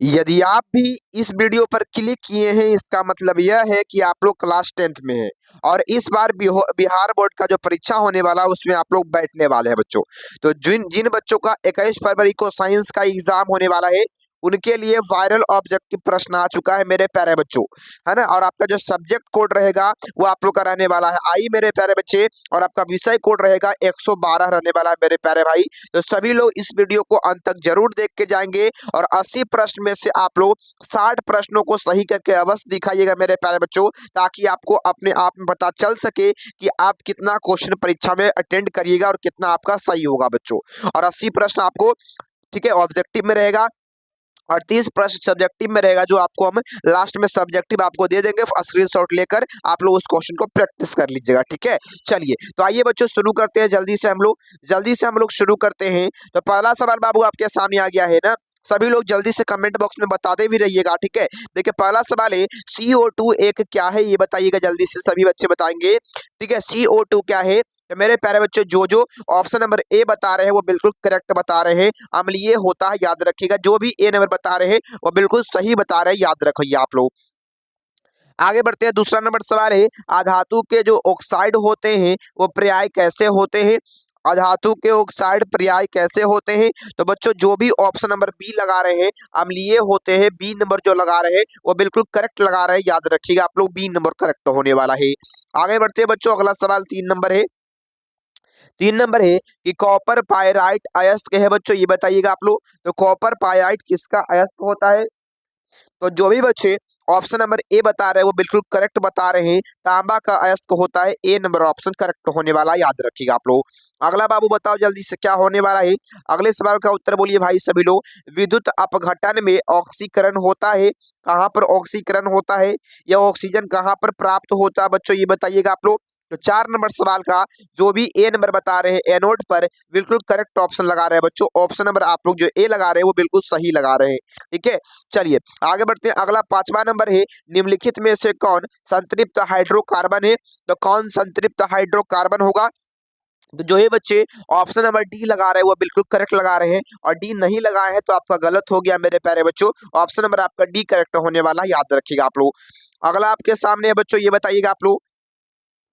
यदि आप भी इस वीडियो पर क्लिक किए हैं, इसका मतलब यह है कि आप लोग क्लास 10th में हैं और इस बार बिहार बोर्ड का जो परीक्षा होने वाला है उसमें आप लोग बैठने वाले हैं बच्चों। तो जिन जिन बच्चों का 21 फरवरी को साइंस का एग्जाम होने वाला है उनके लिए वायरल ऑब्जेक्टिव प्रश्न आ चुका है मेरे प्यारे बच्चों, है ना। और आपका जो सब्जेक्ट कोड रहेगा वो आप लोग का रहने वाला है आई मेरे प्यारे बच्चे, और आपका विषय कोड रहेगा 112 रहने वाला है मेरे प्यारे भाई। तो सभी लोग इस वीडियो को अंत तक जरूर देख के जाएंगे और 80 प्रश्न में से आप लोग 60 प्रश्नों को सही करके अवश्य दिखाइएगा मेरे प्यारे बच्चों, ताकि आपको अपने आप में पता चल सके कि आप कितना क्वेश्चन परीक्षा में अटेंड करिएगा और कितना आपका सही होगा बच्चों। और 80 प्रश्न आपको, ठीक है, ऑब्जेक्टिव में रहेगा और 30 प्रश्न सब्जेक्टिव में रहेगा, जो आपको हम लास्ट में सब्जेक्टिव आपको दे देंगे। स्क्रीनशॉट लेकर आप लोग उस क्वेश्चन को प्रैक्टिस कर लीजिएगा, ठीक है। चलिए तो आइए बच्चों शुरू करते हैं, जल्दी से हम लोग शुरू करते हैं। तो पहला सवाल बाबू आपके सामने आ गया है ना, सभी लोग जल्दी से कमेंट बॉक्स में बताते भी रहिएगा, ठीक है। देखिए पहला सवाल है CO2 एक क्या है, ये बताइएगा, जल्दी से सभी बच्चे बताएंगे, ठीक है। CO2 क्या है? तो मेरे प्यारे बच्चे जो ऑप्शन नंबर ए बता रहे हैं वो बिल्कुल करेक्ट बता रहे हैं, अम्लीय होता है, याद रखिएगा। जो भी ए नंबर बता रहे हैं वो बिल्कुल सही बता रहे हैं, याद रखिए आप लोग। आगे बढ़ते हैं, दूसरा नंबर सवाल है अधातु के जो ऑक्साइड होते हैं वो पर्याय कैसे होते हैं। अधातु के ऑक्साइड पर्याय कैसे होते हैं? तो बच्चों जो भी ऑप्शन नंबर बी लगा रहे हैं अम्लीय होते हैं, बी नंबर जो लगा रहे हैं वो बिल्कुल करेक्ट लगा रहे हैं, याद रखिएगा आप लोग, बी नंबर करेक्ट होने वाला है। आगे बढ़ते हैं बच्चों, अगला सवाल 3 नंबर है। 3 नंबर है कि कॉपर पायराइट अयस्क है बच्चों, ये बताइएगा आप लोग। तो कॉपर पायराइट किसका अयस्क होता है? तो जो भी बच्चे ऑप्शन नंबर ए बता रहे हैं वो बिल्कुल करेक्ट बता रहे हैं, तांबा का अयस्क होता है, ए नंबर ऑप्शन करेक्ट होने वाला, याद रखिएगा आप लोग। अगला बाबू बताओ जल्दी से क्या होने वाला है, अगले सवाल का उत्तर बोलिए भाई सभी लोग। विद्युत अपघटन में ऑक्सीकरण होता है, कहाँ पर ऑक्सीकरण होता है, या ऑक्सीजन कहाँ पर प्राप्त होता है बच्चों, ये बताइएगा आप लोग। तो 4 नंबर सवाल का जो भी ए नंबर बता रहे हैं एनोड पर बिल्कुल करेक्ट ऑप्शन लगा रहे हैं बच्चों, ऑप्शन नंबर आप लोग जो ए लगा रहे हैं वो बिल्कुल सही लगा रहे हैं, ठीक है। चलिए आगे बढ़ते हैं, अगला 5वां नंबर है निम्नलिखित में से कौन संतृप्त हाइड्रोकार्बन है। तो कौन संतृप्त हाइड्रोकार्बन होगा? तो जो ये बच्चे ऑप्शन नंबर डी लगा रहे हैं वो बिल्कुल करेक्ट लगा रहे हैं, और डी नहीं लगाए हैं तो आपका गलत हो गया मेरे प्यारे बच्चों, ऑप्शन नंबर आपका डी करेक्ट होने वाला है, याद रखिएगा आप लोग। अगला आपके सामने है बच्चों, ये बताइएगा आप लोग।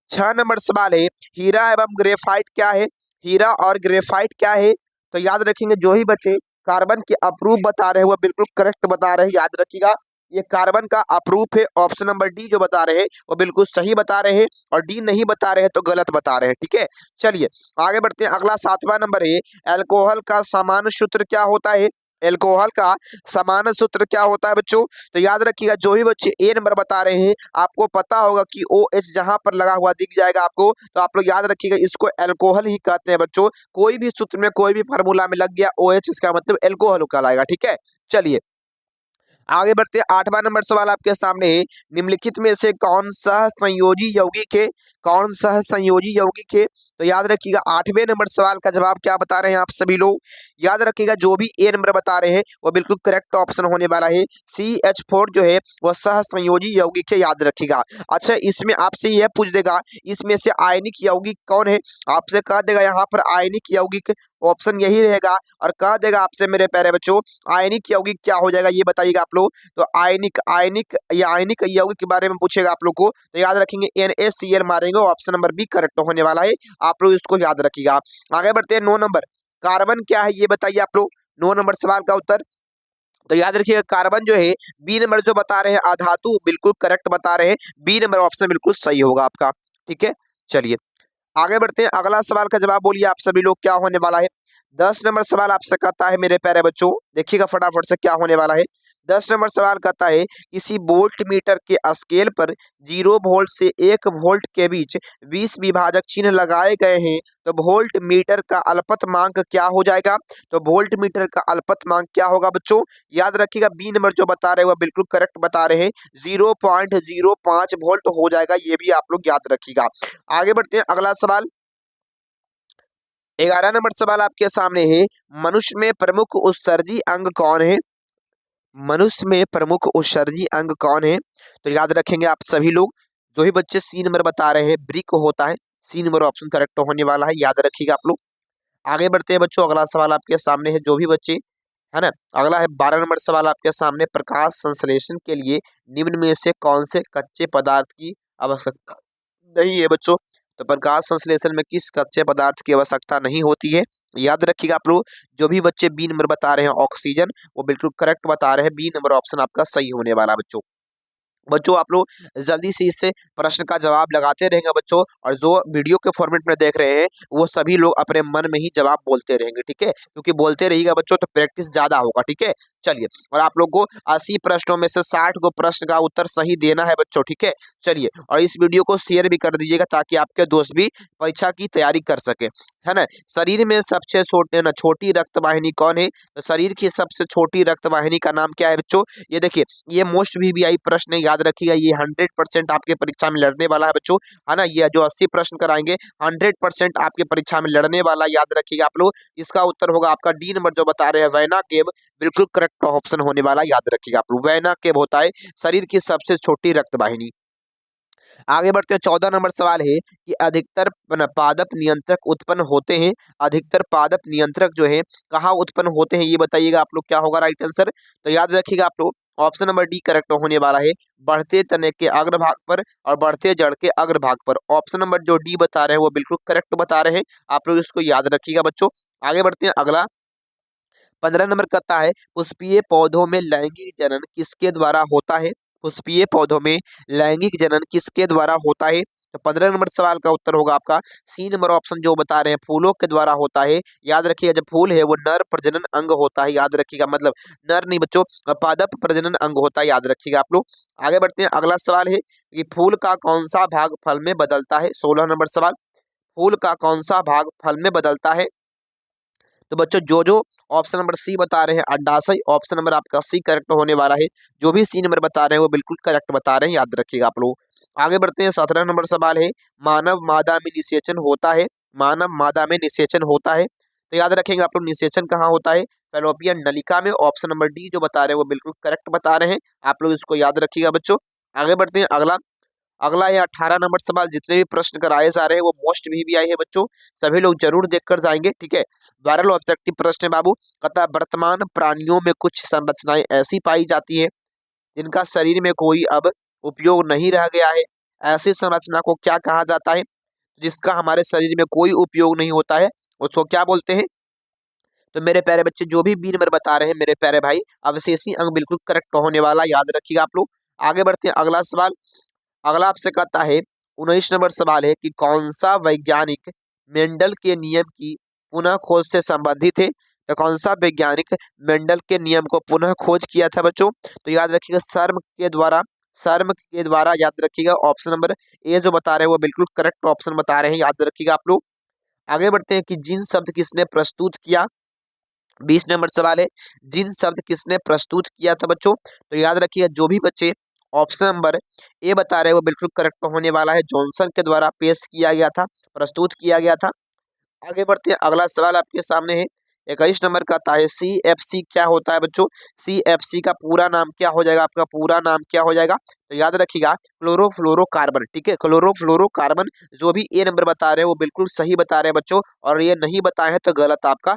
6 नंबर सवाल है हीरा एवं ग्रेफाइट क्या है। हीरा और ग्रेफाइट क्या है? तो याद रखेंगे जो ही बच्चे कार्बन के अप्रूफ बता रहे हैं वो बिल्कुल करेक्ट बता रहे हैं, याद रखिएगा। ये कार्बन का अप्रूफ है, ऑप्शन नंबर डी जो बता रहे हैं वो बिल्कुल सही बता रहे हैं, और डी नहीं बता रहे हैं तो गलत बता रहे हैं, ठीक है। चलिए आगे बढ़ते हैं, अगला 7वां नंबर है अल्कोहल का सामान्य सूत्र क्या होता है। एल्कोहल का सामान्य सूत्र क्या होता है बच्चों? तो याद रखिएगा जो भी बच्चे ए नंबर बता रहे हैं आपको पता होगा कि ओ एच जहां पर लगा हुआ दिख जाएगा आपको, तो आप लोग याद रखिएगा इसको अल्कोहल ही कहते हैं बच्चों। कोई भी सूत्र में कोई भी फार्मूला में लग गया ओ एच, इसका मतलब अल्कोहल कहलाएगा, ठीक है। चलिए आगे बढ़ते हैं, 8वां नंबर सवाल आपके सामने है निम्नलिखित में से कौन सा संयोजी यौगिक है। कौन सा संयोजी यौगिक है? तो याद रखिएगा 8वें नंबर सवाल का जवाब क्या बता रहे हैं आप सभी लोग, याद रखिएगा जो भी ए नंबर बता रहे हैं वो बिल्कुल करेक्ट ऑप्शन होने वाला है, CH4 जो है वह सह संयोजी यौगिक है, याद रखिएगा। अच्छा इसमें आपसे यह पूछ देगा इसमें से आयनिक यौगिक कौन है, आपसे कह देगा यहाँ पर आयनिक यौगिक ऑप्शन यही रहेगा, और कह देगा आपसे मेरे प्यारे बच्चों आयनिक यौगिक क्या हो जाएगा, ये बताइएगा आप लोग। तो आयनिक आयनिक या आयनिक यौगिक के बारे में पूछेगा आप लोग को, तो याद रखेंगे NaCl मारेंगे, ऑप्शन नंबर बी करेक्ट होने वाला है, आप लोग इसको याद रखिएगा। आगे बढ़ते हैं, 9 नंबर कार्बन क्या है ये बताइए आप लोग, 9 नंबर सवाल का उत्तर। तो याद रखिएगा कार्बन जो है बी नंबर जो बता रहे हैं अधातु बिल्कुल करेक्ट बता रहे हैं, बी नंबर ऑप्शन बिल्कुल सही होगा आपका, ठीक है। चलिए आगे बढ़ते हैं, अगला सवाल का जवाब बोलिए आप सभी लोग क्या होने वाला है। 10 नंबर सवाल आपसे कहता है मेरे प्यारे बच्चों, देखिएगा फटाफट से क्या होने वाला है। 10 नंबर सवाल कहता है किसी वोल्ट मीटर के स्केल पर 0 वोल्ट से 1 वोल्ट के बीच 20 विभाजक चिन्ह लगाए गए हैं, तो वोल्ट मीटर का अल्पतमांक क्या हो जाएगा। तो वोल्ट मीटर का अल्पतमांक क्या होगा बच्चों, याद रखिएगा बी नंबर जो बता रहे हैं वह बिल्कुल करेक्ट बता रहे हैं, 0.05 वोल्ट हो जाएगा, ये भी आप लोग याद रखिएगा। आगे बढ़ते हैं, अगला सवाल 11 नंबर सवाल आपके सामने है मनुष्य में प्रमुख उत्सर्जी अंग कौन है। मनुष्य में प्रमुख उत्सर्जी अंग कौन है? तो याद रखेंगे आप सभी लोग जो ही बच्चे सी नंबर बता रहे हैं ब्रिक होता है, सी नंबर ऑप्शन करेक्ट होने वाला है, याद रखिएगा आप लोग। आगे बढ़ते हैं बच्चों, अगला सवाल आपके सामने है जो भी बच्चे है ना। अगला है 12 नंबर सवाल आपके सामने, प्रकाश संश्लेषण के लिए निम्न में से कौन से कच्चे पदार्थ की आवश्यकता नहीं है बच्चों। तो प्रकाश संश्लेषण में किस कच्चे पदार्थ की आवश्यकता नहीं होती है, याद रखिएगा आप लोग। जो भी बच्चे बी नंबर बता रहे हैं ऑक्सीजन, वो बिल्कुल करेक्ट बता रहे हैं, बी नंबर ऑप्शन आपका सही होने वाला बच्चों। बच्चों आप लोग जल्दी से इससे प्रश्न का जवाब लगाते रहेंगे बच्चों, और जो वीडियो के फॉर्मेट में देख रहे हैं वो सभी लोग अपने मन में ही जवाब बोलते रहेंगे, ठीक है, क्योंकि बोलते रहिएगा बच्चों तो प्रैक्टिस ज्यादा होगा, ठीक है। चलिए, और आप लोग को 80 प्रश्नों में से 60 को प्रश्न का उत्तर सही देना है बच्चों, ठीक है। चलिए, और इस वीडियो को शेयर भी कर दीजिएगा ताकि आपके दोस्त भी परीक्षा की तैयारी कर सके, है ना। शरीर में सबसे छोटी रक्त वाहिनी कौन है, तो शरीर की सबसे छोटी रक्त वाहिनी का नाम क्या है बच्चों। ये देखिए, ये मोस्ट VVI प्रश्न है, याद रखिएगा, ये 100% आपके परीक्षा में लड़ने वाला है बच्चों, है ना। ये जो 80 प्रश्न कराएंगे 100% आपके परीक्षा में लड़ने वाला, याद रखिएगा आप लोग। इसका उत्तर होगा आपका डी नंबर जो बता रहे हैं वैना केव, बिल्कुल करेक्ट ऑप्शन होने वाला, याद रखिएगा आप लोग। वैना केव होता है शरीर की सबसे छोटी रक्त वाहिनी। आगे बढ़ते हैं, 14 नंबर सवाल है कि अधिकतर पादप नियंत्रक उत्पन्न होते हैं, अधिकतर पादप नियंत्रक जो है कहाँ उत्पन्न होते हैं, ये बताइएगा आप लोग, क्या होगा राइट आंसर। तो याद रखिएगा आप लोग, ऑप्शन नंबर डी करेक्ट होने वाला है, बढ़ते तने के अग्रभाग पर और बढ़ते जड़ के अग्रभाग पर। ऑप्शन नंबर जो डी बता रहे हैं वो बिल्कुल करेक्ट बता रहे हैं, आप लोग इसको याद रखिएगा बच्चों। आगे बढ़ते हैं, अगला 15 नंबर कहता है, पुष्पीय पौधों में लैंगिक जनन किसके द्वारा होता है। पुष्पीय पौधों में लैंगिक जनन किसके द्वारा होता है। तो 15 नंबर सवाल का उत्तर होगा आपका सी नंबर ऑप्शन जो बता रहे हैं, फूलों के द्वारा होता है। याद रखिएगा, जब फूल है वो नर प्रजनन अंग होता है, याद रखिएगा, मतलब नर नहीं बच्चों, पादप प्रजनन अंग होता है, याद रखिएगा आप लोग। आगे बढ़ते हैं, अगला सवाल है कि फूल का कौन सा भाग फल में बदलता है। 16 नंबर सवाल, फूल का कौन सा भाग फल में बदलता है। तो बच्चों जो जो ऑप्शन नंबर सी बता रहे हैं अंडाशय, ऑप्शन नंबर आपका सी करेक्ट होने वाला है। जो भी सी नंबर बता रहे हैं वो बिल्कुल करेक्ट बता रहे हैं, याद रखिएगा आप लोग। आगे बढ़ते हैं, 17 नंबर सवाल है, मानव मादा में निषेचन होता है। मानव मादा में निषेचन होता है, तो याद रखेंगे आप लोग, निषेचन कहाँ होता है, फैलोपियन नलिका में। ऑप्शन नंबर डी जो बता रहे हैं वो बिल्कुल करेक्ट बता रहे हैं, आप लोग इसको याद रखिएगा बच्चों। आगे बढ़ते हैं, अगला अगला है 18 नंबर सवाल। जितने भी प्रश्न कराए जा रहे हैं वो मोस्ट VVI है बच्चों, सभी लोग जरूर देखकर जाएंगे, ठीक है। वायरल ऑब्जेक्टिव प्रश्न है बाबू। कहता है, वर्तमान प्राणियों में कुछ संरचनाएं ऐसी पाई जाती है जिनका शरीर में कोई अब उपयोग नहीं रह गया है। ऐसी संरचना को क्या कहा जाता है, जिसका हमारे शरीर में कोई उपयोग नहीं होता है, उसको क्या बोलते हैं। तो मेरे प्यारे बच्चे जो भी बी नंबर बता रहे हैं मेरे प्यारे भाई, अवशेषी अंग बिल्कुल करेक्ट होने वाला, याद रखिएगा आप लोग। आगे बढ़ते हैं, अगला सवाल। अगला आपसे कहता है, 19 नंबर सवाल है कि कौन सा वैज्ञानिक मेंडल के नियम की पुनः खोज से संबंधित है। तो कौन सा वैज्ञानिक मेंडल के नियम को पुनः खोज किया था बच्चों। तो याद रखिएगा, शर्म के द्वारा, याद रखिएगा। ऑप्शन नंबर ए जो बता रहे हैं वो बिल्कुल करेक्ट ऑप्शन बता रहे हैं, याद रखिएगा आप लोग। आगे बढ़ते हैं कि जिन शब्द किसने प्रस्तुत किया। 20 नंबर सवाल है, जिन शब्द किसने प्रस्तुत किया था बच्चों। तो याद रखिएगा, जो भी बच्चे ऑप्शन नंबर ए बता रहे हैं वो बिल्कुल करेक्ट होने वाला है, जॉनसन के द्वारा पेश किया गया था, प्रस्तुत किया गया था। आगे बढ़ते हैं, अगला सवाल आपके सामने है, 21 नंबर का आता है, CFC क्या होता है बच्चों। CFC का पूरा नाम क्या हो जाएगा, आपका पूरा नाम क्या हो जाएगा। तो याद रखिएगा, क्लोरोफ्लोरोकार्बन, ठीक है, क्लोरोफ्लोरोकार्बन। जो भी ए नंबर बता रहे हैं वो बिल्कुल सही बता रहे हैं बच्चों, और ये नहीं बताए हैं तो गलत, आपका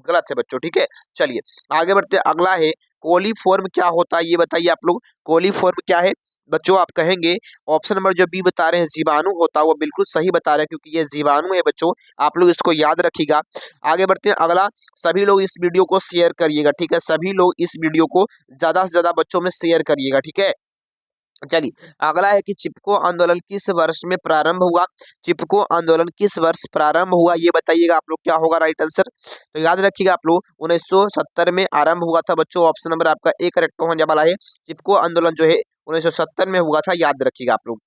गलत है बच्चों, ठीक है। चलिए, आगे बढ़ते हैं, अगला है, कोलीफॉर्म क्या होता है, ये बताइए आप लोग, कोलीफॉर्म क्या है बच्चों। आप कहेंगे ऑप्शन नंबर जो बी बता रहे हैं जीवाणु होता है, वो बिल्कुल सही बता रहे हैं, क्योंकि ये जीवाणु है बच्चों, आप लोग इसको याद रखिएगा। आगे बढ़ते हैं, अगला, सभी लोग इस वीडियो को शेयर करिएगा, ठीक है, सभी लोग इस वीडियो को ज्यादा से ज्यादा बच्चों में शेयर करिएगा, ठीक है। चलिए, अगला है कि चिपको आंदोलन किस वर्ष में प्रारंभ हुआ। चिपको आंदोलन किस वर्ष प्रारंभ हुआ, ये बताइएगा आप लोग, क्या होगा राइट आंसर। तो याद रखिएगा आप लोग, 1970 में आरंभ हुआ था बच्चों, ऑप्शन नंबर आपका ए करेक्ट होने वाला है। चिपको आंदोलन जो है 1970 में हुआ था, याद रखिएगा आप लोग।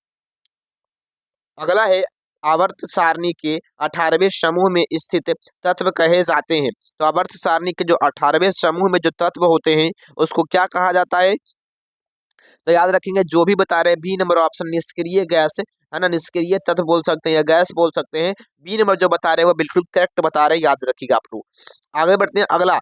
अगला है, आवर्त सारणी के 18वें समूह में स्थित तत्व कहे जाते हैं। तो आवर्त सारणी के जो 18वें समूह में जो तत्व होते हैं उसको क्या कहा जाता है। तो याद रखेंगे, जो भी बता रहे हैं बी नंबर ऑप्शन निष्क्रिय गैस, है ना, निष्क्रिय तत्व बोल सकते हैं या गैस बोल सकते हैं। बी नंबर जो बता रहे हैं वो बिल्कुल करेक्ट बता रहे हैं, याद रखिएगा आप लोग। आगे बढ़ते हैं, अगला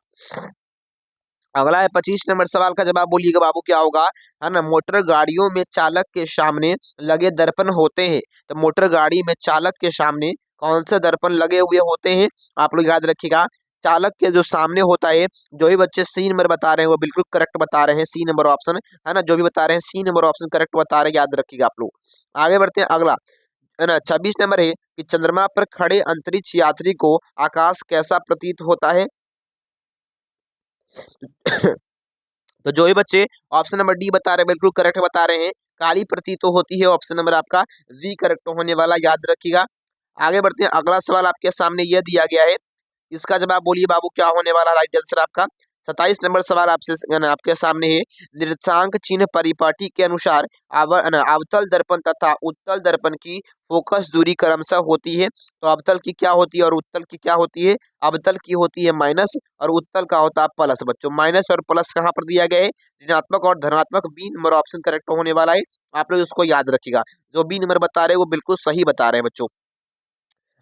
अगला है 25 नंबर सवाल का जवाब बोलिएगा बाबू, क्या होगा, है ना। मोटर गाड़ियों में चालक के सामने लगे दर्पण होते हैं। तो मोटर गाड़ी में चालक के सामने कौन से दर्पण लगे हुए होते हैं, आप लोग याद रखिएगा। चालक के जो सामने होता है। जो भी बच्चे सी नंबर बता रहे हैं वो बिल्कुल करेक्ट बता रहे हैं, सी नंबर ऑप्शन है ना, जो भी बता रहे हैं सी नंबर ऑप्शन करेक्ट बता रहे हैं, याद रखिएगा आप लोग। आगे बढ़ते हैं अगला, है ना, 26 नंबर है कि चंद्रमा पर खड़े अंतरिक्ष यात्री को आकाश कैसा प्रतीत होता है। तो जो भी बच्चे ऑप्शन नंबर डी बता रहे हैं बिल्कुल करेक्ट बता रहे हैं, काली प्रतीत तो होती है, ऑप्शन नंबर आपका वी करेक्ट होने वाला, याद रखिएगा। आगे बढ़ते हैं, अगला सवाल आपके सामने यह दिया गया है, इसका जवाब बोलिए बाबू क्या होने वाला, राइट आंसर आपका 27 नंबर सवाल आपसे आपके सामने है। निर्देशांक चिन्ह परिपाटी के अनुसार अवतल दर्पण तथा उत्तल दर्पण की फोकस दूरी क्रमशः होती है। तो अवतल की क्या होती है और उत्तल की क्या होती है, अवतल की होती है माइनस और उत्तल का होता है प्लस। बच्चों माइनस और प्लस कहाँ पर दिया गया है, ऋणात्मक और धनात्मक, बी नंबर ऑप्शन करेक्ट होने वाला है, आप लोग इसको याद रखिएगा। जो बी नंबर बता रहे हैं वो बिल्कुल सही बता रहे हैं बच्चों।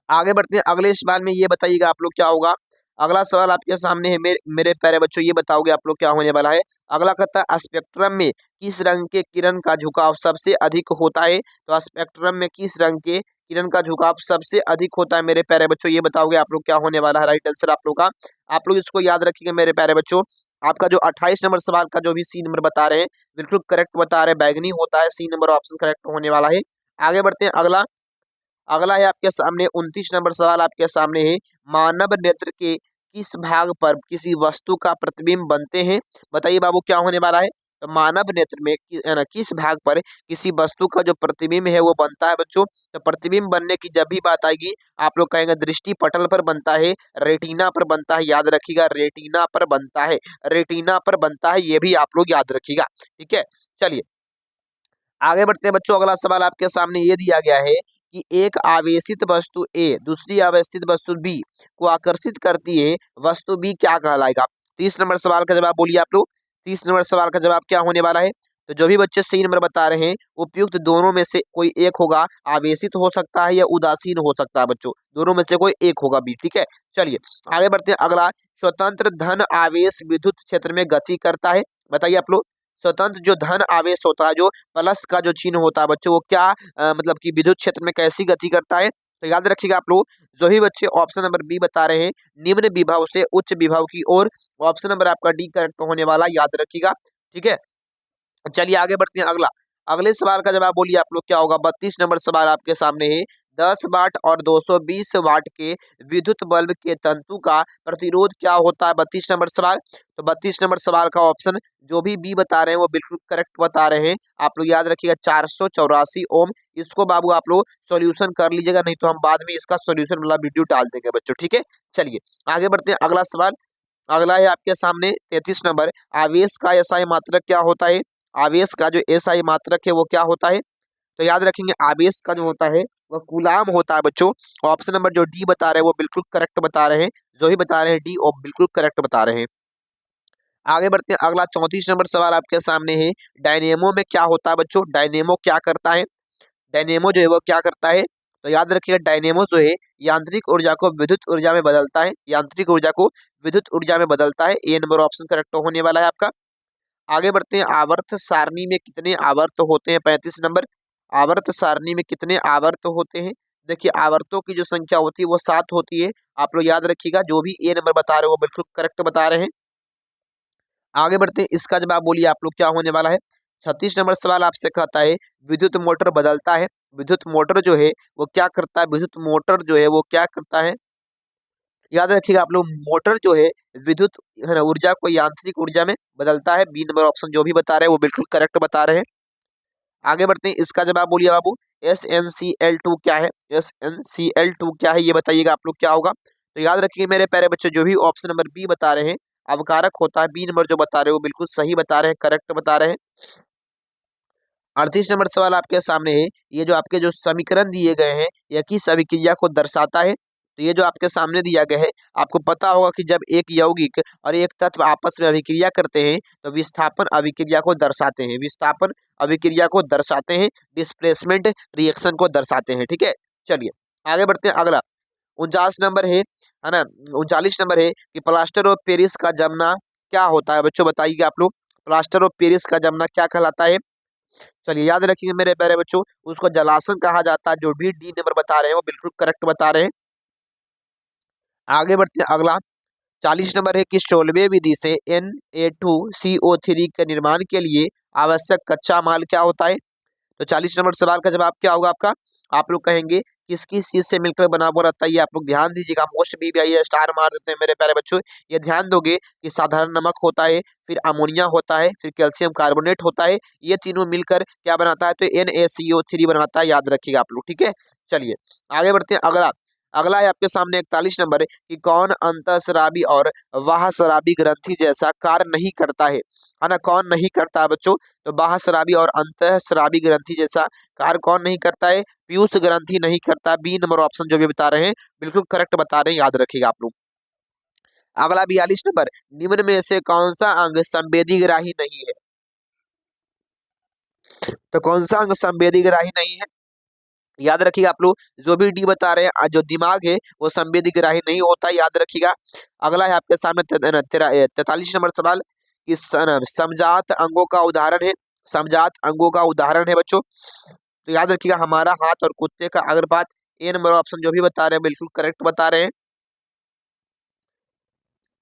आगे बढ़ते हैं, अगले सवाल में ये बताइएगा आप लोग क्या होगा। अगला सवाल आपके सामने है, मेरे प्यारे बच्चों, ये बताओगे आप लोग क्या होने वाला है। अगला कहता है स्पेक्ट्रम में किस रंग के किरण का झुकाव सबसे अधिक होता है। तो स्पेक्ट्रम में किस रंग के किरण का झुकाव सबसे अधिक होता है मेरे प्यारे बच्चों, ये बताओगे आप लोग क्या होने वाला है, राइट आंसर आप लोग का। आप लोग इसको याद रखिएगा मेरे प्यारे बच्चों। आपका जो 28 नंबर सवाल का जो भी सी नंबर बता रहे हैं बिल्कुल करेक्ट बता रहे हैं, बैगनी होता है, सी नंबर ऑप्शन करेक्ट होने वाला है। आगे बढ़ते हैं, अगला अगला है आपके सामने 29 नंबर सवाल आपके सामने है, मानव नेत्र के किस भाग पर किसी वस्तु का प्रतिबिंब बनते हैं। बताइए बाबू क्या होने वाला है। तो मानव नेत्र में है ना, किस भाग पर किसी वस्तु का जो प्रतिबिंब है वो बनता है बच्चों। तो प्रतिबिंब बनने की जब भी बात आएगी आप लोग कहेंगे दृष्टि पटल पर बनता है, रेटिना पर बनता है, याद रखिएगा रेटिना पर बनता है, रेटिना पर बनता है, ये भी आप लोग याद रखिएगा, ठीक है। चलिए आगे बढ़ते हैं बच्चों, अगला सवाल आपके सामने ये दिया गया है कि एक आवेशित वस्तु ए दूसरी आवेशित वस्तु बी को आकर्षित करती है, वस्तु बी क्या कहलाएगा। 30 नंबर सवाल का जवाब बोलिए आप लोग, 30 नंबर सवाल का जवाब क्या होने वाला है। तो जो भी बच्चे सही नंबर बता रहे हैं उपयुक्त दोनों में से कोई एक होगा, आवेशित हो सकता है या उदासीन हो सकता है बच्चों, दोनों में से कोई एक होगा बी, ठीक है। चलिए आगे बढ़ते हैं, अगला स्वतंत्र धन आवेश विद्युत क्षेत्र में गति करता है। बताइए आप लोग, स्वतंत्र जो धन आवेश होता है, जो प्लस का जो चिन्ह होता है बच्चों, वो क्या मतलब कि विद्युत क्षेत्र में कैसी गति करता है। तो याद रखिएगा आप लोग, जो भी बच्चे ऑप्शन नंबर बी बता रहे हैं निम्न विभव से उच्च विभव की ओर, ऑप्शन नंबर आपका डी करेक्ट होने वाला, याद रखिएगा, ठीक है। चलिए आगे बढ़ते हैं, अगला अगले सवाल का जवाब बोलिए आप लोग क्या होगा। 32 नंबर सवाल आपके सामने है, 10 वाट और 220 वाट के विद्युत बल्ब के तंतु का प्रतिरोध क्या होता है। 32 नंबर सवाल, तो 32 नंबर सवाल का ऑप्शन जो भी बी बता रहे हैं वो बिल्कुल करेक्ट बता रहे हैं, आप लोग याद रखिएगा 484 ओम। इसको बाबू आप लोग सॉल्यूशन कर लीजिएगा, नहीं तो हम बाद में इसका सॉल्यूशन वाला वीडियो डाल देंगे बच्चों, ठीक है। चलिए आगे बढ़ते हैं, अगला सवाल अगला है आपके सामने 33 नंबर, आवेश का एसआई मात्रक क्या होता है। आवेश का जो एसआई मात्रक है वो क्या होता है। तो याद रखेंगे आवेश का जो होता है वह कूलाम होता है बच्चों। ऑप्शन नंबर जो डी बता रहे हैं वो बिल्कुल करेक्ट बता रहे हैं, जो ही बता रहे हैं डी और बिल्कुल करेक्ट बता रहे हैं। आगे बढ़ते हैं, अगला 34 नंबर सवाल आपके सामने है, डायनेमो में क्या होता है बच्चों, डायनेमो क्या करता है। डायनेमो जो है वो क्या करता है। तो याद रखिएगा डायनेमो जो है यांत्रिक ऊर्जा को विद्युत ऊर्जा में बदलता है, यांत्रिक ऊर्जा को विद्युत ऊर्जा में बदलता है, ए नंबर ऑप्शन करेक्ट होने वाला है आपका। आगे बढ़ते हैं, आवर्त सारणी में कितने आवर्त होते हैं। 35 नंबर, आवर्त सारणी में कितने आवर्त होते हैं। देखिए आवर्तों की जो संख्या होती है वो 7 होती है, आप लोग याद रखिएगा, जो भी ए नंबर बता रहे हो वो बिल्कुल करेक्ट बता रहे हैं। आगे बढ़ते हैं, इसका जवाब बोलिए आप लोग क्या होने वाला है। 36 नंबर सवाल आपसे कहता है विद्युत मोटर बदलता है, विद्युत मोटर जो है वो क्या करता है, विद्युत मोटर जो है वो क्या करता है। याद रखिएगा आप लोग, मोटर जो है विद्युत है ना ऊर्जा को यांत्रिक ऊर्जा में बदलता है, बी नंबर ऑप्शन जो भी बता रहे हैं वो बिल्कुल करेक्ट बता रहे हैं। आगे बढ़ते हैं, इसका जवाब बोलिए बाबू, SnCl2 क्या है, SnCl2 क्या है ये बताइएगा आप लोग क्या होगा। तो याद रखिए मेरे प्यारे बच्चे, जो भी ऑप्शन नंबर बी बता रहे हैं अवकारक होता है, बी नंबर जो बता रहे हैं वो बिल्कुल सही बता रहे हैं, करेक्ट बता रहे हैं। 38 नंबर सवाल आपके सामने है, ये जो आपके जो समीकरण दिए गए हैं यह किस अभिक्रिया को दर्शाता है। तो ये जो आपके सामने दिया गया है, आपको पता होगा कि जब एक यौगिक और एक तत्व आपस में अभिक्रिया करते हैं तो विस्थापन अभिक्रिया को दर्शाते हैं, विस्थापन अभिक्रिया को दर्शाते हैं, डिस्प्लेसमेंट रिएक्शन को दर्शाते हैं, ठीक है। चलिए आगे बढ़ते हैं, अगला 49 नंबर है ना, 39 नंबर है कि प्लास्टर ऑफ पेरिस का जमना क्या होता है बच्चों, बताइए आप लोग, प्लास्टर ऑफ पेरिस का जमना क्या कहलाता है। चलिए याद रखिए मेरे प्यारे बच्चों, उसको जलासन कहा जाता है, जो भी डी नंबर बता रहे हैं वो बिल्कुल करेक्ट बता रहे हैं। आगे बढ़ते हैं, अगला 40 नंबर है कि स्टोलवे विधि से Na2CO3 के निर्माण के लिए आवश्यक कच्चा माल क्या होता है। तो 40 नंबर सवाल का जवाब क्या होगा आपका। आप लोग कहेंगे किस किस चीज से मिलकर बना हुआ रहता है, ये आप लोग ध्यान दीजिएगा। मोस्ट भी आई है, स्टार मार देते हैं मेरे प्यारे बच्चों। ये ध्यान दोगे कि साधारण नमक होता है, फिर अमोनिया होता है, फिर कैल्शियम कार्बोनेट होता है, ये तीनों मिलकर क्या बनाता है, तो NaCO3 बनाता है, याद रखिएगा आप लोग, ठीक है। चलिए आगे बढ़ते हैं। अगला अगला है आपके सामने 41 नंबर है कि कौन अंतःस्रावी और बाह्यस्रावी ग्रंथि जैसा कार्य नहीं करता है ना। कौन नहीं करता है बच्चों, तो बाह्यस्रावी और अंतःस्रावी ग्रंथि जैसा कार्य कौन नहीं करता है, पीयूष ग्रंथि नहीं करता। बी नंबर ऑप्शन जो भी बता रहे हैं बिल्कुल करेक्ट बता रहे हैं, याद रखिएगा आप लोग। अगला 42 नंबर, निम्न में से कौन सा अंग संवेदी ग्राही नहीं है। तो कौन सा अंग संवेदी ग्राही नहीं है, याद रखिएगा आप लोग। जो भी डी बता रहे हैं, जो दिमाग है वो संवेदी ग्राही नहीं होता, याद रखिएगा। अगला है आपके सामने 43 नंबर सवाल कि समजात अंगों का उदाहरण है। समजात अंगों का उदाहरण है बच्चों, तो याद रखिएगा हमारा हाथ और कुत्ते का अग्रपात। ए नंबर ऑप्शन जो भी बता रहे हैं बिल्कुल करेक्ट बता रहे हैं।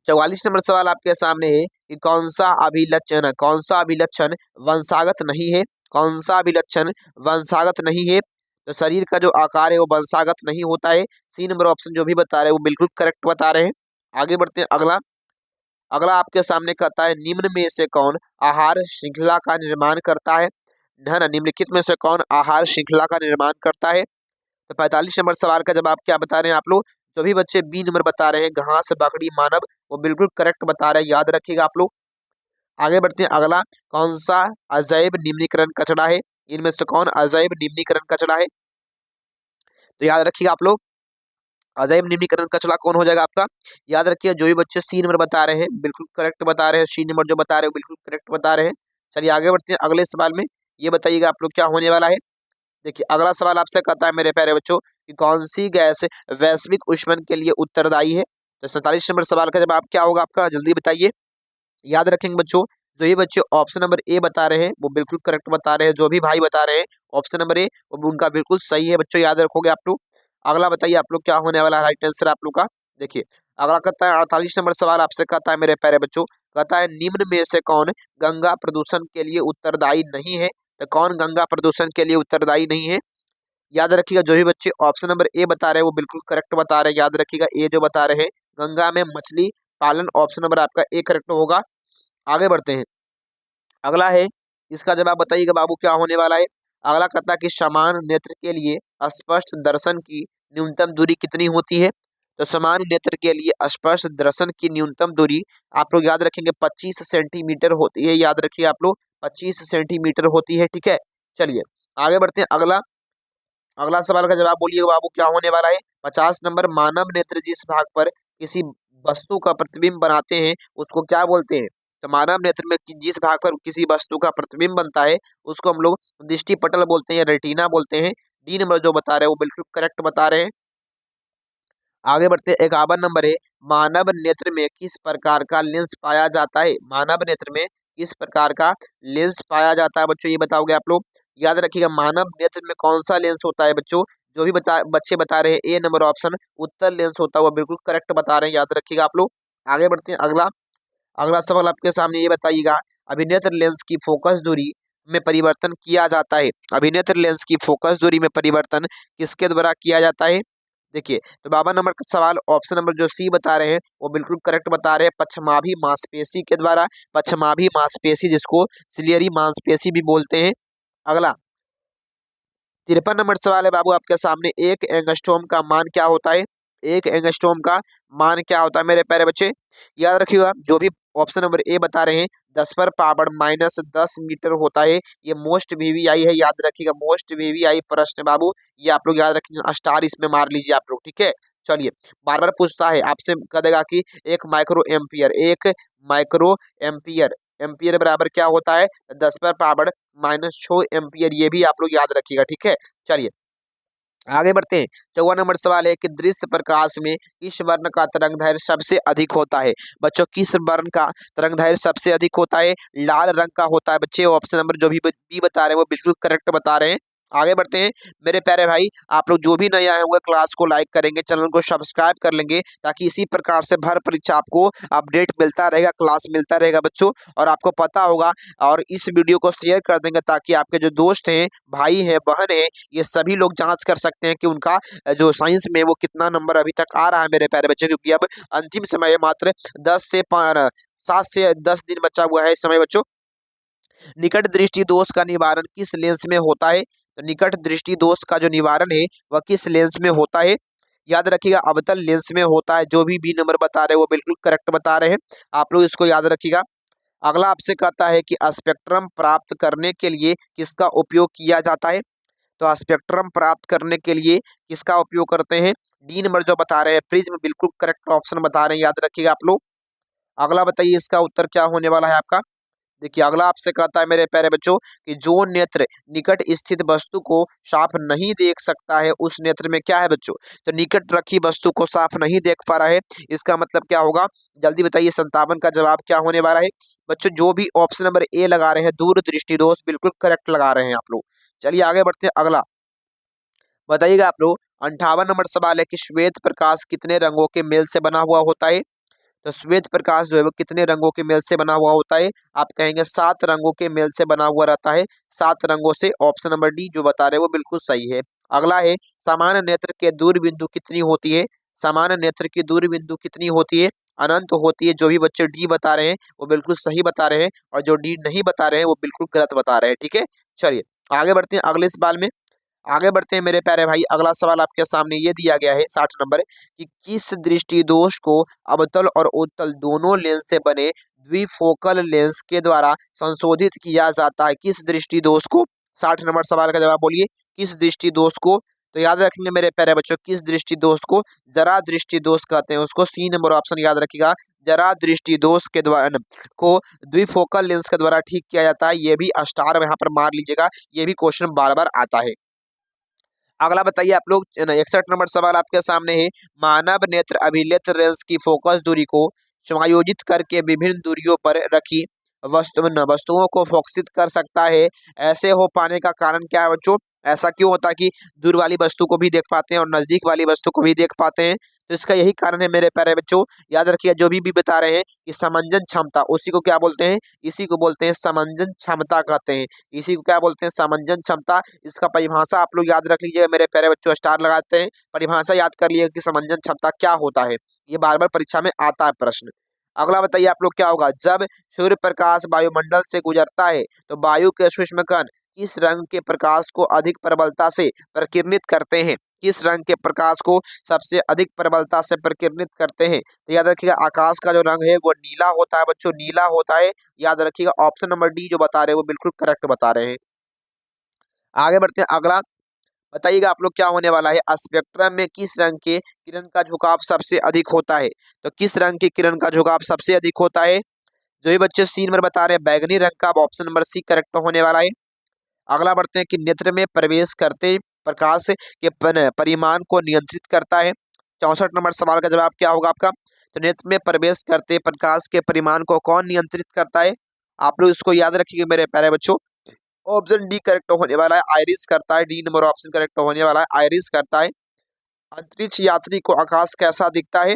44 नंबर सवाल आपके सामने है कि कौन सा अभिलक्षण वंशागत नहीं है। कौन सा अभिलक्षण वंशागत नहीं है, तो शरीर का जो आकार है वो वंशागत नहीं होता है। सी नंबर ऑप्शन जो भी बता रहे हैं वो बिल्कुल करेक्ट बता रहे हैं। आगे बढ़ते हैं। अगला अगला आपके सामने कहता है निम्न में से कौन आहार श्रृंखला का निर्माण करता है ना। निम्नलिखित में से कौन आहार श्रृंखला का निर्माण करता है। तो 45 नंबर सवाल का जवाब क्या बता रहे हैं आप लोग। जो भी बच्चे बी नंबर बता रहे हैं घास बकरी मानव, वो बिल्कुल करेक्ट बता रहे हैं, याद रखिएगा आप लोग। आगे बढ़ते हैं। अगला कौन सा अजैव निम्नीकरण कचरा है। इनमें से कौन अजैव निम्नीकरण कचरा है, तो याद रखिएगा आप लोग। अजैव निम्नीकरण कचरा कौन हो जाएगा आपका, याद रखिए जो भी बच्चे सी नंबर बता रहे हैं बिल्कुल करेक्ट बता रहे हैं। सी नंबर जो बता रहे हैं बिल्कुल करेक्ट बता रहे हैं। चलिए आगे बढ़ते हैं अगले सवाल में। ये बताइएगा आप लोग क्या होने वाला है। देखिए अगला सवाल आपसे कहता है मेरे प्यारे बच्चों कि कौन सी गैस वैश्विक ऊष्मन के लिए उत्तरदायी है। तो 47 नंबर सवाल का जवाब क्या होगा आपका, जल्दी बताइए। याद रखेंगे बच्चों, जो ये बच्चे ऑप्शन नंबर ए बता रहे हैं वो बिल्कुल करेक्ट बता रहे हैं। जो भी भाई बता रहे हैं ऑप्शन नंबर ए वो उनका बिल्कुल सही है बच्चों, याद रखोगे आप लोग। अगला बताइए आप लोग क्या होने वाला है राइट आंसर आप लोग का। देखिए अगला कहता है 48 नंबर सवाल आपसे कहता है मेरे प्यारे बच्चों, कहता है निम्न में से कौन गंगा प्रदूषण के लिए उत्तरदायी नहीं है। तो कौन गंगा प्रदूषण के लिए उत्तरदायी नहीं है, याद रखिएगा। जो भी बच्चे ऑप्शन नंबर ए बता रहे हैं वो बिल्कुल करेक्ट बता रहे हैं, याद रखिएगा। ए जो बता रहे हैं गंगा में मछली पालन, ऑप्शन नंबर आपका ए करेक्ट होगा। आगे बढ़ते हैं। अगला है इसका जवाब बताइएगा बाबू क्या होने वाला है। अगला कहता है कि समान नेत्र के लिए स्पष्ट दर्शन की न्यूनतम दूरी कितनी होती है। तो समान नेत्र के लिए स्पष्ट दर्शन की न्यूनतम दूरी आप लोग याद रखेंगे 25 सेंटीमीटर होती है, याद रखिए आप लोग 25 सेंटीमीटर होती है, ठीक है। चलिए आगे बढ़ते हैं। अगला अगला सवाल का जवाब बोलिए बाबू क्या होने वाला है। 50 नंबर, मानव नेत्र जिस भाग पर किसी वस्तु का प्रतिबिंब बनाते हैं उसको क्या बोलते हैं। तो मानव नेत्र में जिस भाग पर किसी वस्तु का प्रतिबिंब बनता है उसको हम लोग दृष्टि पटल बोलते हैं या रेटिना बोलते हैं। डी नंबर जो बता रहे हैं वो बिल्कुल करेक्ट बता रहे हैं। आगे बढ़ते 51 नंबर है, मानव नेत्र में किस प्रकार का लेंस पाया जाता है। मानव नेत्र में किस प्रकार का लेंस पाया जाता है बच्चों, ये बताओगे आप लोग। याद रखिएगा मानव नेत्र में कौन सा लेंस होता है बच्चों, जो भी बच्चे बता रहे हैं ए नंबर ऑप्शन उत्तर लेंस होता है, वो बिल्कुल करेक्ट बता रहे हैं, याद रखिएगा आप लोग। आगे बढ़ते हैं। अगला अगला सवाल आपके सामने ये बताइएगा, अभिनेत्र लेंस की फोकस दूरी में परिवर्तन किया जाता है। अभिनेत्र लेंस की फोकस दूरी में परिवर्तन किसके द्वारा किया जाता है। देखिए तो 52 नंबर का सवाल ऑप्शन नंबर जो सी बता रहे हैं वो बिल्कुल करेक्ट बता रहे हैं, पश्चमाभी मांसपेशी के द्वारा। पश्चमाभी मांसपेशी जिसको सिलियरी मांसपेशी भी बोलते हैं। अगला 53 नंबर सवाल है बाबू आपके सामने, एक एंगस्ट्रोम का मान क्या होता है। एक एंगस्ट्रोम का मान क्या होता है मेरे प्यारे बच्चे, याद रखिएगा। जो भी ऑप्शन नंबर ए बता रहे हैं 10 पर पावर -10 मीटर होता है, ये मोस्ट वीवीआई है, याद रखिएगा। मोस्ट वीवीआई प्रश्न बाबू, ये आप लोग याद रखेंगे, स्टार इसमें मार लीजिए आप लोग, ठीक है। चलिए बार बार पूछता है आपसे, कह देगा कि एक माइक्रो एम्पियर, एक माइक्रो एम्पियर, एम्पियर बराबर क्या होता है 10 पर पावर -6 एम्पियर, ये भी आप लोग याद रखिएगा, ठीक है। चलिए आगे बढ़ते हैं। 54 नंबर सवाल है कि दृश्य प्रकाश में किस वर्ण का तरंगदैर्घ्य सबसे अधिक होता है। बच्चों किस वर्ण का तरंगदैर्घ्य सबसे अधिक होता है, लाल रंग का होता है बच्चे। ऑप्शन नंबर जो भी बता रहे हैं वो बिल्कुल करेक्ट बता रहे हैं। आगे बढ़ते हैं मेरे प्यारे भाई। आप लोग जो भी नए आए होंगे क्लास को लाइक करेंगे, चैनल को सब्सक्राइब कर लेंगे, ताकि इसी प्रकार से हर परीक्षा आपको अपडेट मिलता रहेगा, क्लास मिलता रहेगा बच्चों, और आपको पता होगा। और इस वीडियो को शेयर कर देंगे ताकि आपके जो दोस्त हैं, भाई हैं, बहन हैं, ये सभी लोग जांच कर सकते हैं कि उनका जो साइंस में वो कितना नंबर अभी तक आ रहा है मेरे प्यारे बच्चों। क्योंकि अब अंतिम समय है, मात्र 7 से 10 दिन बचा हुआ है इस समय बच्चों। निकट दृष्टि दोष का निवारण किस लेंस में होता है? तो निकट दृष्टि दोष का जो निवारण है वह किस लेंस में होता है? याद रखिएगा, अवतल लेंस में होता है। जो भी बी नंबर बता रहे हैं वो बिल्कुल करेक्ट बता रहे हैं, आप लोग इसको याद रखिएगा। अगला आपसे कहता है कि स्पेक्ट्रम प्राप्त करने के लिए किसका उपयोग किया जाता है? तो स्पेक्ट्रम प्राप्त करने के लिए किसका उपयोग करते हैं? डी नंबर जो बता रहे हैं प्रिज्म, बिल्कुल करेक्ट ऑप्शन बता रहे हैं, याद रखिएगा आप लोग। अगला बताइए इसका उत्तर क्या होने वाला है आपका। देखिए अगला आपसे कहता है मेरे प्यारे बच्चों कि जो नेत्र निकट स्थित वस्तु को साफ नहीं देख सकता है उस नेत्र में क्या है बच्चों? तो निकट रखी वस्तु को साफ नहीं देख पा रहा है, इसका मतलब क्या होगा? जल्दी बताइए 57 का जवाब क्या होने वाला है बच्चों? जो भी ऑप्शन नंबर ए लगा रहे हैं दूर दृष्टि दोष, बिल्कुल करेक्ट लगा रहे हैं आप लोग। चलिए आगे बढ़ते हैं। अगला बताइएगा आप लोग, 58 नंबर सवाल है कि श्वेत प्रकाश कितने रंगों के मेल से बना हुआ होता है? तो श्वेत प्रकाश जो है वो कितने रंगों के मेल से बना हुआ होता है? आप कहेंगे 7 रंगों के मेल से बना हुआ रहता है। 7 रंगों से, ऑप्शन नंबर डी जो बता रहे हैं वो बिल्कुल सही है। अगला है, सामान्य नेत्र के दूर बिंदु कितनी होती है? सामान्य नेत्र की दूर बिंदु कितनी होती है? अनंत होती है। जो भी बच्चे डी बता रहे हैं वो बिल्कुल सही बता रहे हैं, और जो डी नहीं बता रहे हैं वो बिल्कुल गलत बता रहे हैं। ठीक है, चलिए आगे बढ़ते हैं अगले सवाल में। आगे बढ़ते हैं मेरे प्यारे भाई। अगला सवाल आपके सामने ये दिया गया है 60 नंबर कि किस दृष्टि दोष को अवतल और उत्तल दोनों लेंस से बने द्विफोकल लेंस के द्वारा संशोधित किया जाता है? किस दृष्टि दोष को? 60 नंबर सवाल का जवाब बोलिए, किस दृष्टि दोष को? तो याद रखेंगे मेरे प्यारे बच्चों, किस दृष्टि दोष को? जरा दृष्टि दोष कहते हैं उसको। सी नंबर ऑप्शन याद रखिएगा, जरा दृष्टि दोष के द्वारा को द्विफोकल लेंस के द्वारा ठीक किया जाता है। ये भी स्टार यहाँ पर मार लीजिएगा, ये भी क्वेश्चन बार बार आता है। अगला बताइए आप लोग, 61 नंबर सवाल आपके सामने है। मानव नेत्र अभिलेख लेंस की फोकस दूरी को समायोजित करके विभिन्न दूरियों पर रखी वस्तुओं को फोकसित कर सकता है। ऐसे हो पाने का कारण क्या है बच्चों? ऐसा क्यों होता है कि दूर वाली वस्तु को भी देख पाते हैं और नजदीक वाली वस्तु को भी देख पाते हैं? तो इसका यही कारण है मेरे प्यारे बच्चों। याद रखिए, जो भी बता रहे हैं कि समंजन क्षमता, उसी को क्या बोलते हैं? इसी को बोलते हैं समंजन क्षमता कहते हैं। इसी को क्या बोलते हैं? समंजन क्षमता। इसका परिभाषा आप लोग याद रख लीजिएगा मेरे प्यारे बच्चों, स्टार लगाते हैं, परिभाषा याद कर लीजिएगा कि समंजन क्षमता क्या होता है। ये बार बार परीक्षा में आता है प्रश्न। अगला बताइए आप लोग क्या होगा? जब सूर्य प्रकाश वायुमंडल से गुजरता है तो वायु के सूक्ष्म कण किस रंग के प्रकाश को अधिक प्रबलता से प्रकीर्णित करते हैं? किस रंग के प्रकाश को सबसे अधिक प्रबलता से प्रकीर्णित करते हैं? तो याद रखिएगा, आकाश का जो रंग है वो नीला होता है बच्चों, नीला होता है। याद रखिएगा, ऑप्शन नंबर डी जो बता रहे हैं वो बिल्कुल करेक्ट बता रहे हैं। आगे बढ़ते हैं। अगला बताइएगा आप लोग क्या होने वाला है? स्पेक्ट्रम में किस रंग के किरण का झुकाव सबसे अधिक होता है? तो किस रंग के किरण का झुकाव सबसे अधिक होता है? जो भी बच्चे सी नंबर बता रहे हैं बैगनी रंग का, ऑप्शन नंबर सी करेक्ट होने वाला है। अगला बढ़ते हैं कि नेत्र में प्रवेश करते प्रकाश के परिमाण को नियंत्रित करता है। 64 नंबर सवाल का जवाब क्या होगा आपका? तो नेत्र में प्रवेश करते प्रकाश के परिमाण को कौन नियंत्रित करता है? आप लोग इसको याद रखिए मेरे प्यारे बच्चों, ऑप्शन डी करेक्ट होने वाला है, आइरिस करता है। डी नंबर ऑप्शन करेक्ट होने वाला है, आइरिस करता है। अंतरिक्ष यात्री को आकाश कैसा दिखता है?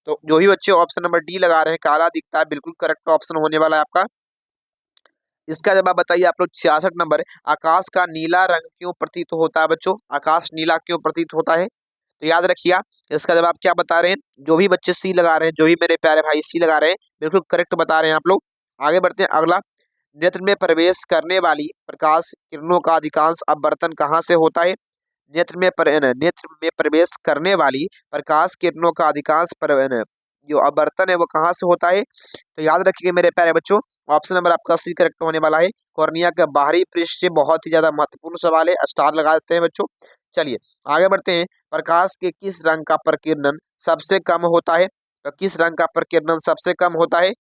तो जो भी बच्चे ऑप्शन नंबर डी लगा रहे हैं काला दिखता है, बिल्कुल करेक्ट ऑप्शन होने वाला है आपका। इसका जवाब बताइए आप लोग। 66 नंबर, आकाश का नीला रंग क्यों प्रतीत होता है बच्चों? आकाश नीला क्यों प्रतीत होता है? तो याद रखिए, इसका जवाब क्या बता रहे हैं? जो भी बच्चे सी लगा रहे हैं, जो भी मेरे प्यारे भाई सी लगा रहे हैं, बिल्कुल करेक्ट बता रहे हैं आप लोग। आगे बढ़ते हैं। अगला, नेत्र में प्रवेश करने वाली प्रकाश किरणों का अधिकांश अपवर्तन कहाँ से होता है? नेत्र में प्रवेश करने वाली प्रकाश किरणों का अधिकांश जो अपवर्तन है वो कहाँ से होता है? तो याद रखिए मेरे प्यारे बच्चों, ऑप्शन नंबर आपका सी करेक्ट होने वाला है, कॉर्निया के बाहरी पृष्ठ से। बहुत ही ज्यादा महत्वपूर्ण सवाल है, स्टार लगा देते हैं बच्चों। चलिए आगे बढ़ते हैं। प्रकाश के किस रंग का प्रकीर्णन सबसे कम होता है? तो किस रंग का प्रकीर्णन सबसे कम होता है?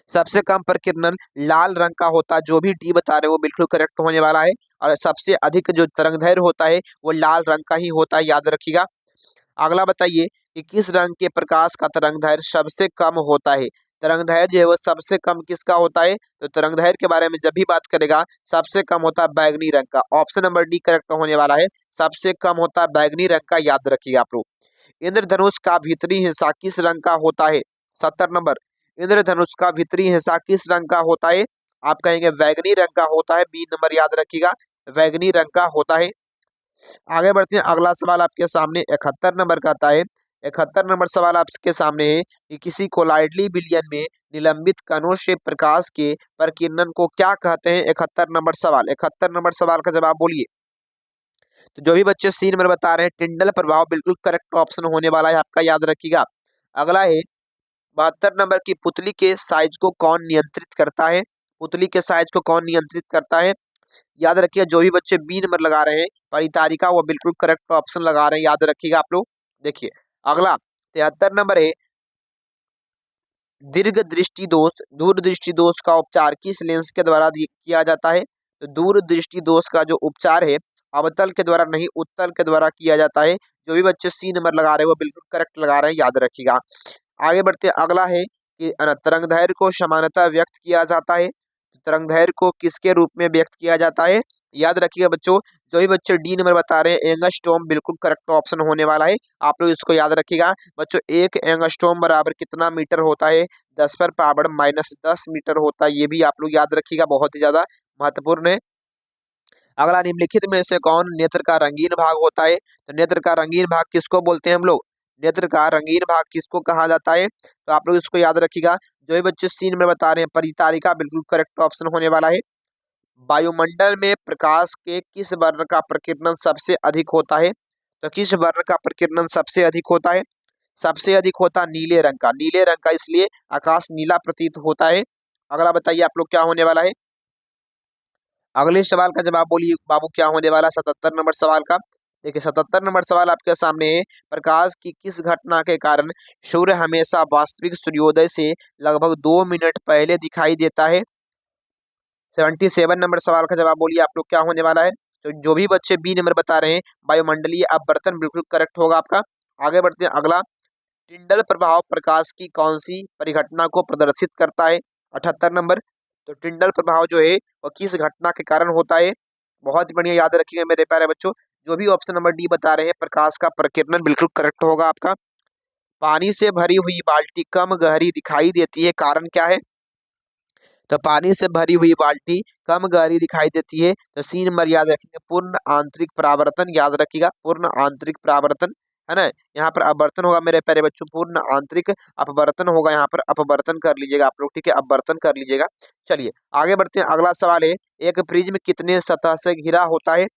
सबसे कम प्रकीर्णन लाल रंग का होता है। जो भी डी बता रहे हैं वो बिल्कुल करेक्ट होने वाला है। और सबसे अधिक जो तरंगदैर्घ्य होता है वो लाल रंग का ही होता है, याद रखिएगा। अगला बताइए कि किस रंग के प्रकाश का तरंगदैर्घ्य सबसे कम होता है? तरंग जो है वो सबसे कम किसका होता है? तो तरंग के बारे में जब भी बात करेगा सबसे कम होता है बैगनी रंग का। ऑप्शन नंबर डी करेक्ट होने वाला है, सबसे कम होता है बैगनी रंग का, याद रखिएगा आप लोग। इंद्रधनुष का भीतरी हिस्सा किस रंग का होता है? 70 नंबर, इंद्रधनुष का भीतरी हिस्सा किस रंग का होता है? आप कहेंगे बैगनी रंग का होता है, बी नंबर याद रखिएगा, बैगनी रंग का होता है। आगे बढ़ते हैं, अगला सवाल आपके सामने 71 नंबर का आता है। 71 नंबर सवाल आपके सामने है कि किसी कोलाइडली विलयन में निलंबित कणों से प्रकाश के प्रकीर्णन को क्या कहते हैं? 71 नंबर सवाल। 71 नंबर सवाल का जवाब बोलिए। तो जो भी बच्चे सी नंबर बता रहे हैं टिंडल प्रभाव बिल्कुल करेक्ट ऑप्शन होने वाला है आपका, याद रखिएगा। अगला है 72 नंबर की पुतली के साइज को कौन नियंत्रित करता है? पुतली के साइज को कौन नियंत्रित करता है? याद रखिए, जो भी बच्चे बी नंबर लगा रहे हैं परितारिका, वो बिल्कुल करेक्ट ऑप्शन लगा रहे हैं, याद रखिएगा आप लोग। देखिए अगला 73 नंबर है, दीर्घ दृष्टि दोष, दूर दृष्टि दोष का उपचार किस लेंस के द्वारा किया जाता है? तो दूर दृष्टि दोष का जो उपचार है अवतल के द्वारा नहीं उत्तल के द्वारा किया जाता है। जो भी बच्चे सी नंबर लगा रहे हैं वो बिल्कुल करेक्ट लगा रहे हैं, याद रखिएगा। आगे बढ़ते अगला है कि तरंगदैर्घ्य को समानतः व्यक्त किया जाता है। तरंगदैर्घ्य को किसके रूप में व्यक्त किया जाता है? याद रखिएगा बच्चों, जो भी बच्चे डी नंबर बता रहे हैं एंगस्ट्रॉम बिल्कुल करेक्ट ऑप्शन होने वाला है, आप लोग इसको याद रखिएगा बच्चों। एक एंगस्ट्रॉम बराबर कितना मीटर होता है? 10 पर पावर -10 मीटर होता है, ये भी आप लोग याद रखिएगा, बहुत ही ज्यादा महत्वपूर्ण है। अगला, निम्नलिखित में से कौन नेत्र का रंगीन भाग होता है? तो नेत्र का रंगीन भाग किसको बोलते हैं हम लोग? नेत्र का रंगीन भाग किसको कहा जाता है? तो आप लोग इसको याद रखिएगा। जो भी बच्चे सीन में बता रहे हैं परितारिका बिल्कुल करेक्ट ऑप्शन होने वाला है। वायुमंडल में प्रकाश के किस वर्ण का प्रकीर्णन सबसे अधिक होता है? तो किस वर्ण का प्रकीर्णन सबसे अधिक होता है? सबसे अधिक होता है नीले रंग का, नीले रंग का, इसलिए आकाश नीला प्रतीत होता है। अगला बताइए आप लोग क्या होने वाला है? अगले सवाल का जवाब बोलिए बाबू, क्या होने वाला 77 नंबर सवाल का? देखिए 77 नंबर सवाल आपके सामने है, प्रकाश की किस घटना के कारण सूर्य हमेशा वास्तविक सूर्योदय से लगभग 2 मिनट पहले दिखाई देता है? 77 नंबर सवाल का जवाब बोलिए आप लोग, क्या होने वाला है? तो जो भी बच्चे बी नंबर बता रहे हैं वायुमंडलीय अपवर्तन बिल्कुल करेक्ट होगा आपका। आगे बढ़ते हैं, अगला, टिंडल प्रभाव प्रकाश की कौन सी परिघटना को प्रदर्शित करता है? 78 नंबर, तो टिंडल प्रभाव जो है वो किस घटना के कारण होता है? बहुत ही बढ़िया, याद रखिएगा मेरे प्यारे बच्चों। जो भी ऑप्शन नंबर डी बता रहे हैं प्रकाश का प्रकीर्णन बिल्कुल करेक्ट होगा आपका। पानी से भरी हुई बाल्टी कम गहरी दिखाई देती है, कारण क्या है? तो पानी से भरी हुई बाल्टी कम गहरी दिखाई देती है, तो सी नंबर याद रखेंगे, पूर्ण आंतरिक परावर्तन, याद रखिएगा, पूर्ण आंतरिक परावर्तन, है ना। यहाँ पर अपवर्तन होगा मेरे प्यारे बच्चों, पूर्ण आंतरिक अपवर्तन होगा, यहाँ पर अपवर्तन कर लीजिएगा आप लोग, ठीक है, अपवर्तन कर लीजिएगा। चलिए आगे बढ़ते हैं, अगला सवाल है, एक प्रिज्म कितने सतह से घिरा होता है?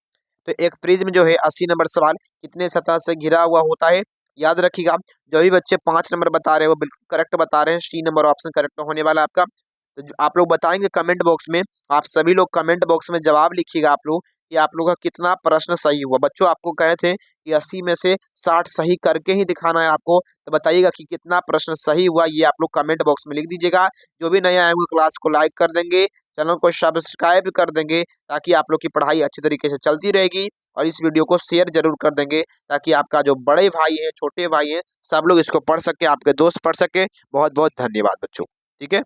तो एक प्रिज्म जो है 80 नंबर सवाल, कितने सतह से घिरा हुआ होता है? याद रखिएगा। जो भी बच्चे 5 नंबर बता रहे हैं वो बिल्कुल करेक्ट बता रहे हैं, सी नंबर ऑप्शन करेक्ट होने वाला है आपका। तो आप लोग बताएंगे कमेंट बॉक्स में, आप सभी लोग कमेंट बॉक्स में जवाब लिखिएगा आप लोग कि आप लोग का कितना प्रश्न सही हुआ। बच्चों आपको कहे थे कि 80 में से 60 सही करके ही दिखाना है आपको, तो बताइएगा कि कितना प्रश्न सही हुआ, ये आप लोग कमेंट बॉक्स में लिख दीजिएगा। जो भी नया आएंगे क्लास को लाइक कर देंगे, चैनल को सब्सक्राइब कर देंगे, ताकि आप लोग की पढ़ाई अच्छी तरीके से चलती रहेगी। और इस वीडियो को शेयर जरूर कर देंगे, ताकि आपका जो बड़े भाई है छोटे भाई है सब लोग इसको पढ़ सके, आपके दोस्त पढ़ सके। बहुत बहुत धन्यवाद बच्चों, ठीक है।